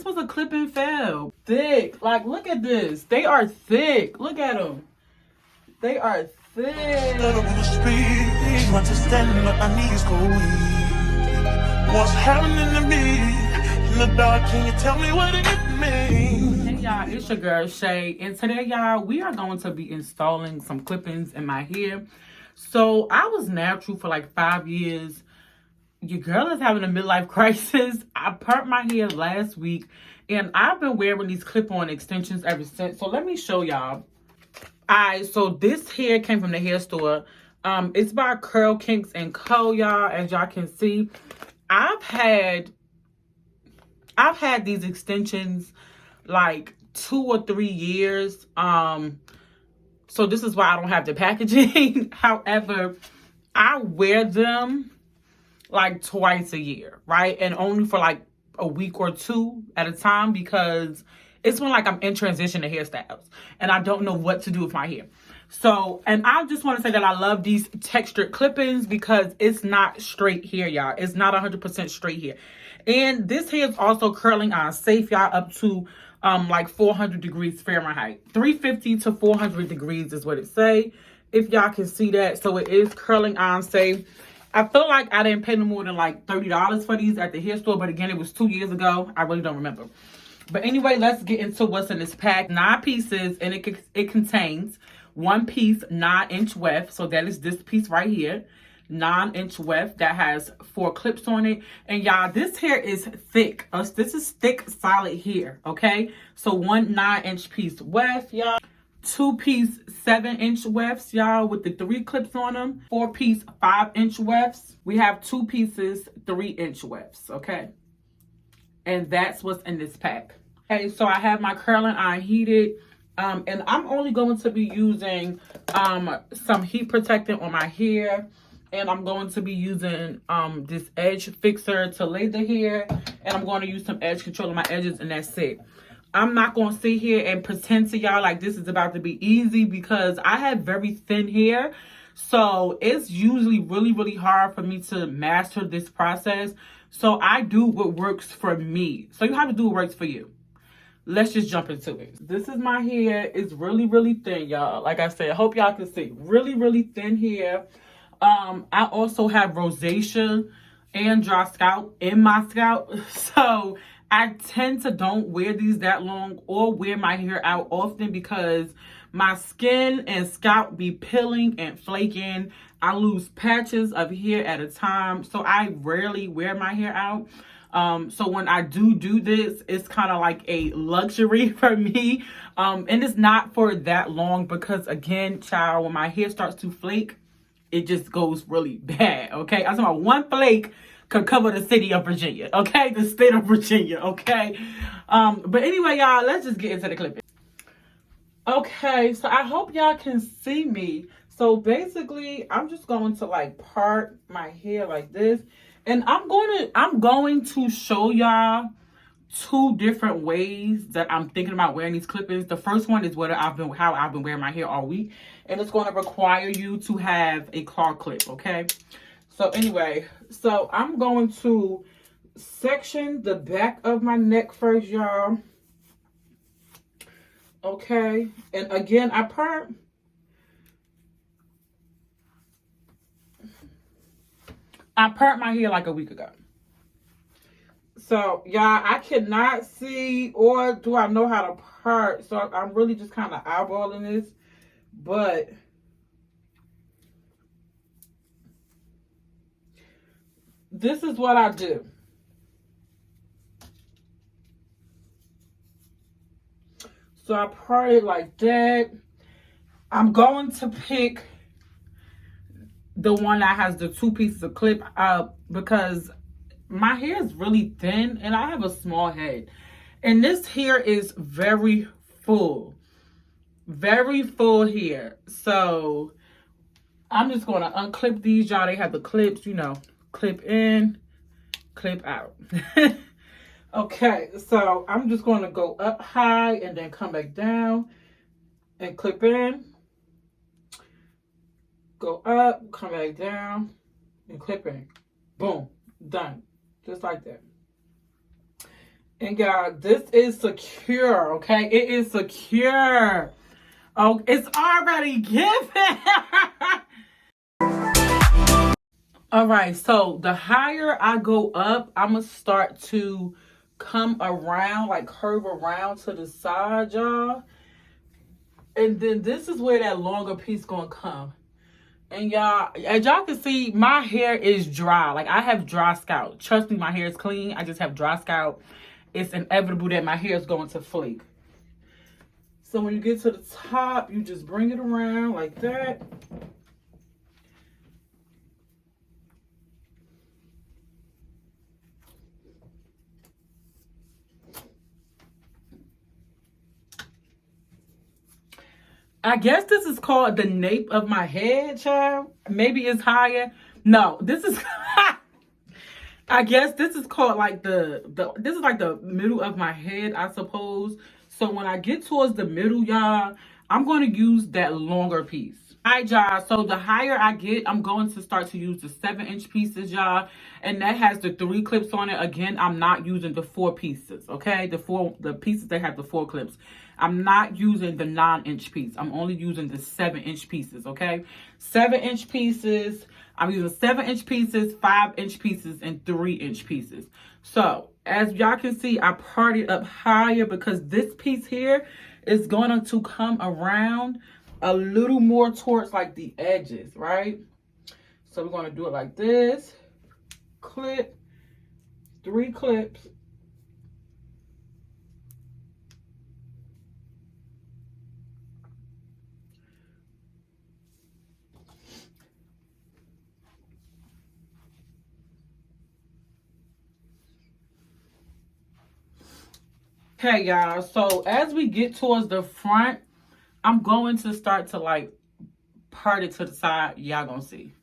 was a clip-in fail. Thick. Like, look at this. They are thick. Look at them. They are thick. What's happening to me in the dark? Can you tell me what it means? Hey y'all, it's your girl Shay, and today y'all we are going to be installing some clip-ins in my hair. So I was natural for like 5 years. Your girl is having a midlife crisis. I perked my hair last week, and I've been wearing these clip-on extensions ever since. So let me show y'all. Alright, so this hair came from the hair store. It's by Curl Kinks and Co, y'all. As y'all can see, I've had these extensions like 2 or 3 years. So this is why I don't have the packaging. However, I wear them like twice a year, right? And only for like a week or two at a time, because it's when like I'm in transition to hairstyles and I don't know what to do with my hair. So, and I just want to say that I love these textured clip-ins because it's not straight hair, y'all. It's not 100% straight hair. And this hair is also curling on safe, y'all, up to like 400 degrees Fahrenheit. 350 to 400 degrees is what it say, if y'all can see that. So it is curling on safe. I feel like I didn't pay no more than like $30 for these at the hair store, but again, it was 2 years ago. I really don't remember. But anyway, let's get into what's in this pack. 9 pieces, and it contains 1 piece 9-inch weft. So that is this piece right here. 9-inch weft that has 4 clips on it. And y'all, this hair is thick. This is thick, solid hair, okay? So 1 9-inch piece weft, y'all. 2-piece 7-inch wefts, y'all, with the 3 clips on them. 4-piece 5-inch wefts. We have 2 pieces 3-inch wefts, okay? And that's what's in this pack. Okay, so I have my curling iron heated. And I'm only going to be using some heat protectant on my hair. And I'm going to be using this edge fixer to lay the hair. And I'm going to use some edge control on my edges, and that's it. I'm not going to sit here and pretend to y'all like this is about to be easy, because I have very thin hair. So it's usually really, really hard for me to master this process. So I do what works for me. So you have to do what works for you. Let's just jump into it. This is my hair. It's really, really thin, y'all. Like I said, I hope y'all can see. Really, really thin hair. I also have rosacea and dry scalp in my scalp. So I tend to don't wear these that long or wear my hair out often, because my skin and scalp be peeling and flaking. I lose patches of hair at a time. So I rarely wear my hair out. So when I do this, it's kind of like a luxury for me. And it's not for that long, because again, child, when my hair starts to flake, it just goes really bad, okay? I'm talking about 1 flake could cover the city of Virginia, okay? The state of Virginia, okay? But anyway, y'all, let's just get into the clip. Okay, so I hope y'all can see me. So basically, I'm just going to like part my hair like this. And I'm going to show y'all 2 different ways that I'm thinking about wearing these clip-ins. The first one is how I've been wearing my hair all week. And it's going to require you to have a claw clip, okay? So anyway, so I'm going to section the back of my neck first, y'all. Okay, and again, I part my hair like a week ago. So, y'all, I cannot see, or do I know how to part? So I'm really just kind of eyeballing this. But this is what I do. So I part it like that. I'm going to pick the one that has the 2 pieces of clip because my hair is really thin and I have a small head. And this hair is very full. Very full hair. So I'm just going to unclip these, y'all. They have the clips, you know, clip in, clip out. Okay, so I'm just going to go up high and then come back down and clip in. Go up, come back down, and clip in. Boom, done. Just like that. And y'all, this is secure, okay? It is secure. Oh, it's already given. All right, so the higher I go up, I'm going to start to come around, like curve around to the side, y'all. And then this is where that longer piece going to come. And y'all, as y'all can see, my hair is dry. Like, I have dry scalp. Trust me, my hair is clean. I just have dry scalp. It's inevitable that my hair is going to flake. So when you get to the top, you just bring it around like that. I guess this is called the nape of my head, child. Maybe it's higher. No, this is I guess this is called like this is like the middle of my head, I suppose. So when I get towards the middle, y'all, I'm going to use that longer piece. All right, y'all. So the higher I get, I'm going to start to use the 7-inch pieces, y'all. And that has the 3 clips on it. Again, I'm not using the 4 pieces, okay? The pieces that have the 4 clips. I'm not using the 9-inch piece. I'm only using the 7-inch pieces, okay? 7-inch pieces. I'm using 7-inch pieces, 5-inch pieces, and 3-inch pieces. So as y'all can see, I parted up higher because this piece here is going to come around a little more towards like the edges, right? So we're going to do it like this. Clip, 3 clips. Okay, y'all. So as we get towards the front, I'm going to start to like part it to the side. Y'all gonna see.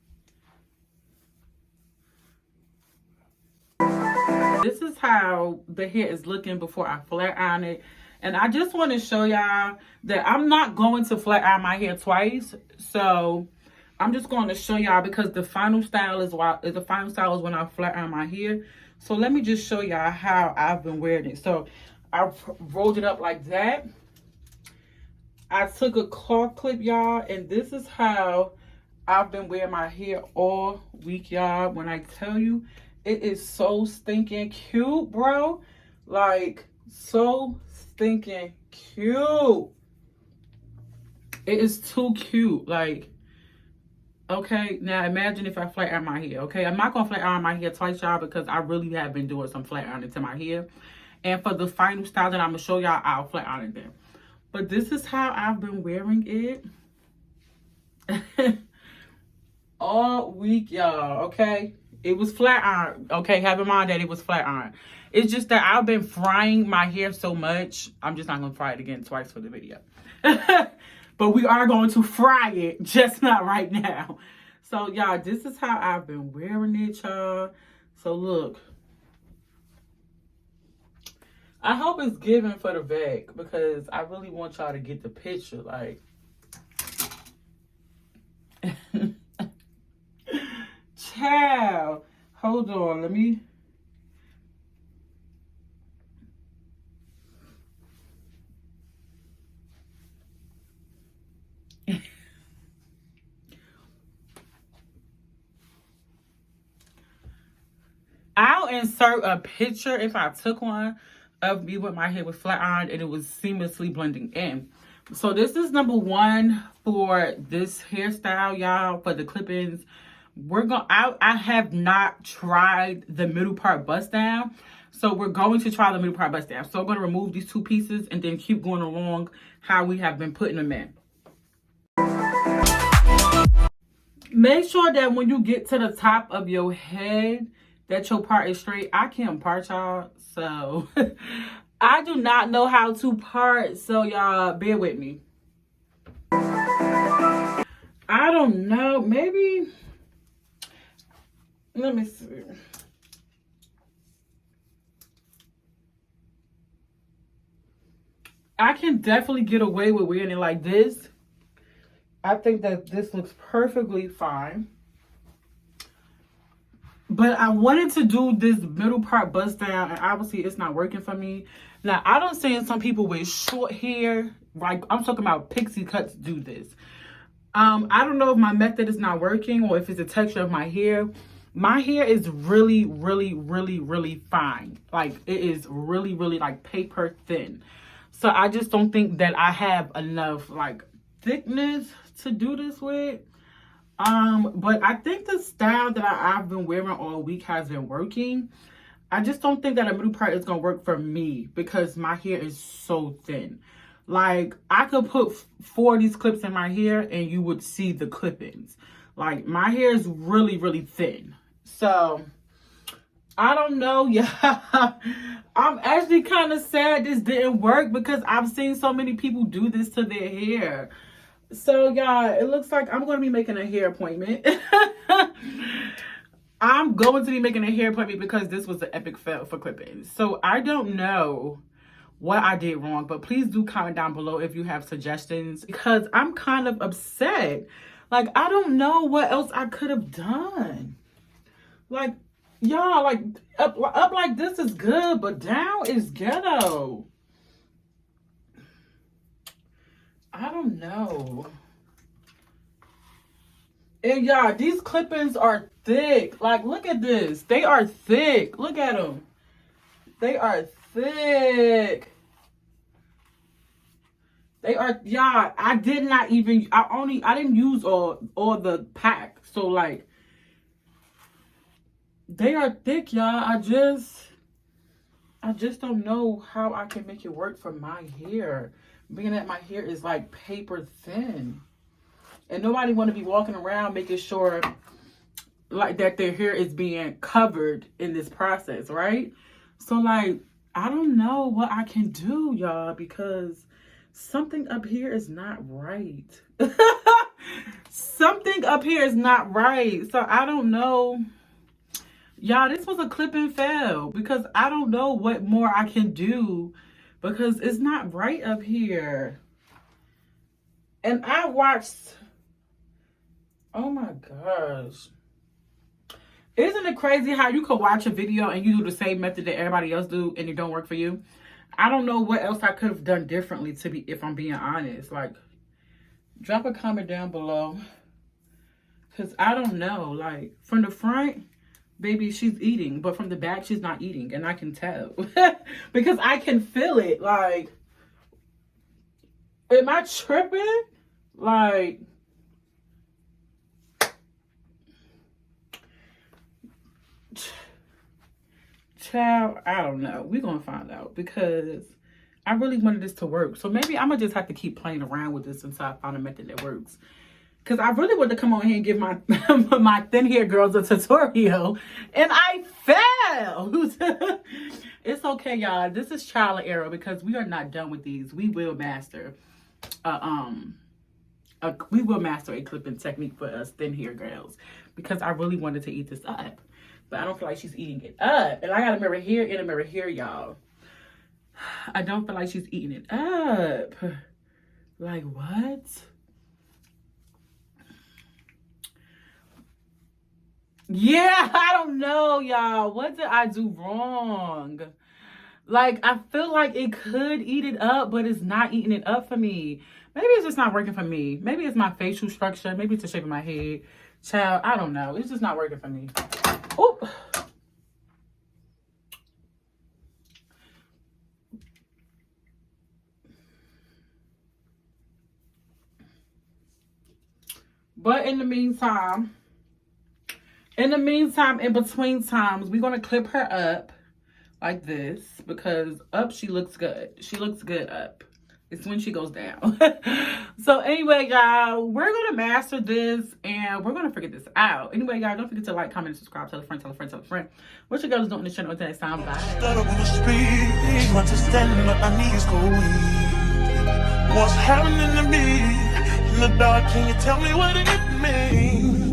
This is how the hair is looking before I flat iron it. And I just want to show y'all that I'm not going to flat iron my hair twice. So I'm just going to show y'all because the final style is when I flat iron my hair. So let me just show y'all how I've been wearing it. So I rolled it up like that. I took a claw clip, y'all, and this is how I've been wearing my hair all week, y'all. When I tell you, it is so stinking cute, bro. Like, so stinking cute. It is too cute. Like, okay, now imagine if I flat iron my hair, okay? I'm not going to flat iron my hair twice, y'all, because I really have been doing some flat ironing to my hair. And for the final style that I'm going to show y'all, I'll flat iron it then. But this is how I've been wearing it all week, y'all, okay? It was flat iron, okay? Have in mind that it was flat iron. It's just that I've been frying my hair so much. I'm just not going to fry it again twice for the video. But we are going to fry it, just not right now. So, y'all, this is how I've been wearing it, y'all. So, look. I hope it's given for the back because I really want y'all to get the picture. Like, child, hold on, let me. I'll insert a picture if I took one of me with my hair with flat iron and it was seamlessly blending in. So this is number 1 for this hairstyle, y'all, for the clip-ins. I have not tried the middle part bust down. So we're going to try the middle part bust down. So I'm going to remove these 2 pieces and then keep going along how we have been putting them in. Make sure that when you get to the top of your head, that your part is straight. I can't part, y'all, so I do not know how to part, so y'all bear with me. I don't know, maybe, let me see. I can definitely get away with wearing it like this. I think that this looks perfectly fine. But I wanted to do this middle part bust down, and obviously it's not working for me. Now, I don't see some people with short hair, like I'm talking about pixie cuts, do this. I don't know if my method is not working or if it's the texture of my hair. My hair is really, really, really, really fine. Like, it is really, really like paper thin. So I just don't think that I have enough like thickness to do this with. But I think the style that I've been wearing all week has been working. I just don't think that a middle part is gonna work for me because my hair is so thin. Like, I could put 4 of these clips in my hair and you would see the clip-ins. Like, my hair is really, really thin. So, I don't know, yeah. I'm actually kind of sad this didn't work because I've seen so many people do this to their hair. So, y'all, it looks like I'm going to be making a hair appointment. I'm going to be making a hair appointment because this was an epic fail for clip-ins. So, I don't know what I did wrong, but please do comment down below if you have suggestions because I'm kind of upset. Like, I don't know what else I could have done. Like, y'all, like, up like this is good, but down is ghetto. I don't know. And y'all, these clip-ins are thick. Like, look at this. They are thick. Look at them. They are thick. They are, y'all, I didn't use all the pack. So, like, they are thick, y'all. I just don't know how I can make it work for my hair. Being that my hair is like paper thin. And nobody want to be walking around making sure like that their hair is being covered in this process, right? So, like, I don't know what I can do, y'all, because something up here is not right. Something up here is not right. So I don't know. Y'all, this was a clip-in fail because I don't know what more I can do because it's not right up here. And I watched, oh my gosh. Isn't it crazy how you could watch a video and you do the same method that everybody else do and it don't work for you? I don't know what else I could have done differently if I'm being honest. Like, drop a comment down below. Because I don't know. Like, from the front, baby, she's eating. But from the back, she's not eating. And I can tell. Because I can feel it. Like, am I tripping? Like, child, I don't know. We're going to find out because I really wanted this to work. So maybe I'm going to just have to keep playing around with this until I find a method that works. Because I really wanted to come on here and give my my thin hair girls a tutorial. And I failed. It's okay, y'all. This is trial and error because we are not done with these. We will master a clip-in technique for us thin hair girls. Because I really wanted to eat this up. But I don't feel like she's eating it up. And I got a mirror here and a mirror here, y'all. I don't feel like she's eating it up. Like, what? Yeah, I don't know, y'all. What did I do wrong? Like, I feel like it could eat it up, but it's not eating it up for me. Maybe it's just not working for me. Maybe it's my facial structure. Maybe it's the shape of my head. Child, I don't know. It's just not working for me. Oop. But in the meantime, in between times, we're going to clip her up like this because up she looks good. She looks good up. It's when she goes down. So anyway, y'all, we're going to master this and we're going to figure this out. Anyway, y'all, don't forget to like, comment, and subscribe. Tell a friend, tell a friend, tell a friend. What your girl is doing in the channel until next time. Bye. What's happening to me in the dark? Can you tell me what it means?